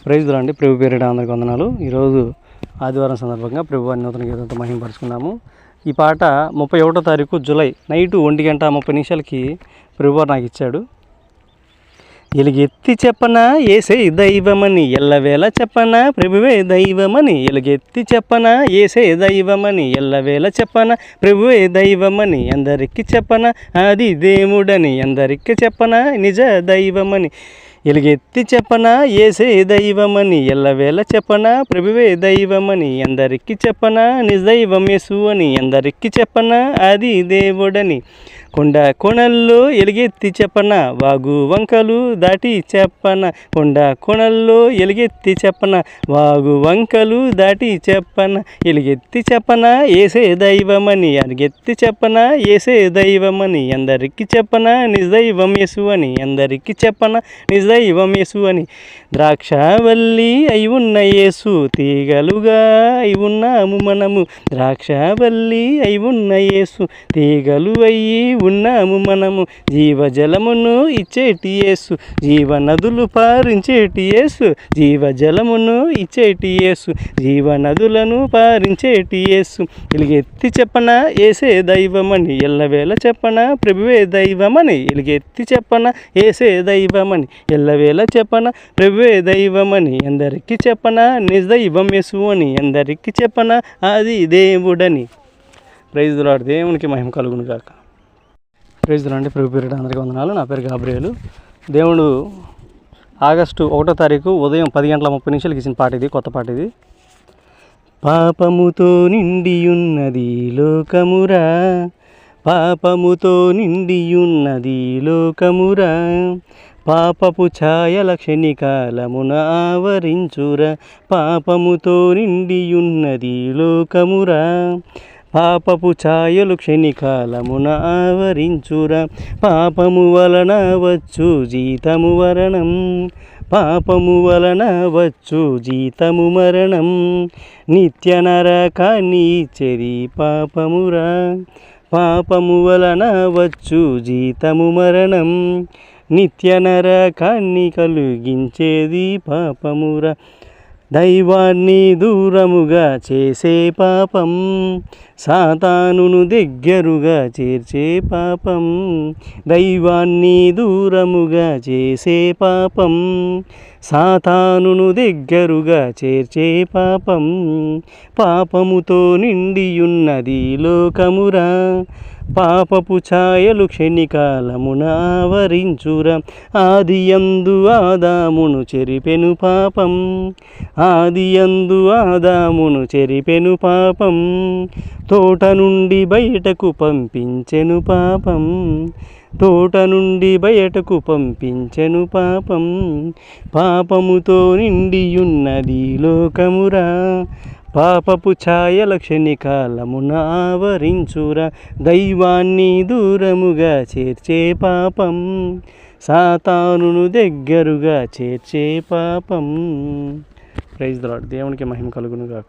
Praise రండి. ప్రభు పేరిట అందరికి వందనాలు. ఈరోజు ఆదివారం సందర్భంగా ప్రభు వారి నూతన గీతంతో మహిమపరుచుకున్నాము. ఈ పాట 31వ తారీఖు జూలై నైటు 1:30 ప్రభువారు నాకు ఇచ్చాడు. ఎలుగెత్తి చెప్పనా ఏసే దైవమని, ఎల్లవేళ చెప్పనా ప్రభువే దైవమని. ఎలుగెత్తి చెప్పనా ఏసే దైవమని, ఎల్లవేళ చెప్పనా ప్రభువే దైవమని. అందరికి చెప్పనా అది దేవుడని, అందరికి చెప్పనా నిజ దైవమని. ఎలుగెత్తి చెప్పనా ఏసే దైవమని, ఎల్లవేళ చెప్పనా ప్రభువే దైవమని. అందరికి చెప్పనా నిజ దైవం యేసు అని, అందరికి చెప్పనా అది దేవుడని. కొండ కొనల్లో ఎలుగెత్తి చెప్పనా, వాగు వంకలు దాటి చెప్పనా. కొండ కొనల్లో ఎలుగెత్తి చెప్పనా, వాగు వంకలు దాటి చెప్పనా. ఎలుగెత్తి చెప్పనా ఏసే దైవమని, ఎలుగెత్తి చెప్పనా ఏసే దైవమని. అందరికి చెప్పనా నిజ దైవం యేసు అని, అందరికి చెప్పనా నిజ దైవం యేసు అని. ద్రాక్షవల్లి అయి ఉన్న యేసు, తీగలుగా అయి ఉన్నాము మనము. ద్రాక్షవల్లి అయి ఉన్న యేసు, తీగలు అయ్యి ఉన్నాము మనము. జీవజలమును ఇచ్చేటి యేసు, జీవనదులు పారించేటి యేసు. జీవజలమును ఇచ్చేటి యేసు, జీవనదులను పారించేటి యేసు. ఎలుగెత్తి చెప్పనా ఏసే దైవమని, ఎల్లవేళ చెప్పనా ప్రభువే దైవమని. ఎలుగెత్తి చెప్పనా ఏసే దైవమని, ఎల్లవేళ చెప్పనా ప్రభువే దైవమని. అందరికి చెప్పనా నిజ దైవం యేసు అని, అందరికి చెప్పనా అది దేవుడని. Praise the lord. దేవునికి మహిమ కలుగును గాక. Praise the lord. ప్రభు పేరిట అందరికీ వందనాలు. నా పేరు గాబ్రియేలు. దేవుడు ఆగస్టు 1వ తారీఖు ఉదయం 10:30 ఇచ్చిన పాట ఇది, కొత్త పాట ఇది. పాపముతో నిండియున్నది లోకమురా, పాపముతో నిండియున్నది లోకమురా. పాపపు ఛాయల క్షణికాలమున ఆవరించురా, పాపముతో నిండియున్నది లోకమురా. పాపపు ఛాయలు క్షణికాలమున ఆవరించురా. పాపము వలన వచ్చు జీతము మరణం, పాపము వలన వచ్చు జీతము మరణం. నిత్య నరకాన్ని ఇచ్చేది పాపమురా, పాపము వలన వచ్చు జీతము మరణం. నిత్య నరకాన్ని కలిగించేది పాపమురా. దైవాన్ని దూరముగా చేసే పాపం, సాతానును దగ్గరుగా చేర్చే పాపం. దైవాన్ని దూరముగా చేసే పాపం, సాతానును దగ్గరుగా చేర్చే పాపం. పాపముతో నిండియున్నది లోకమురా, పాపపు ఛాయలు క్షణికాలమున ఆవరించురా. ఆదియందు ఆదామును చెరిపెను పాపం, ఆదియందు ఆదామును చెరిపెను పాపం. తోట నుండి బయటకు పంపించెను పాపం, తోట నుండి బయటకు పంపించెను పాపం. పాపముతో నిండియున్నది లోకమురా, పాపపు ఛాయల క్షణికాలమున ఆవరించురా. దైవాన్ని దూరముగా చేర్చే పాపం, సాతానును దగ్గరుగా చేర్చే పాపం. Praise the lord. దేవునికి మహిమ కలుగును గాక.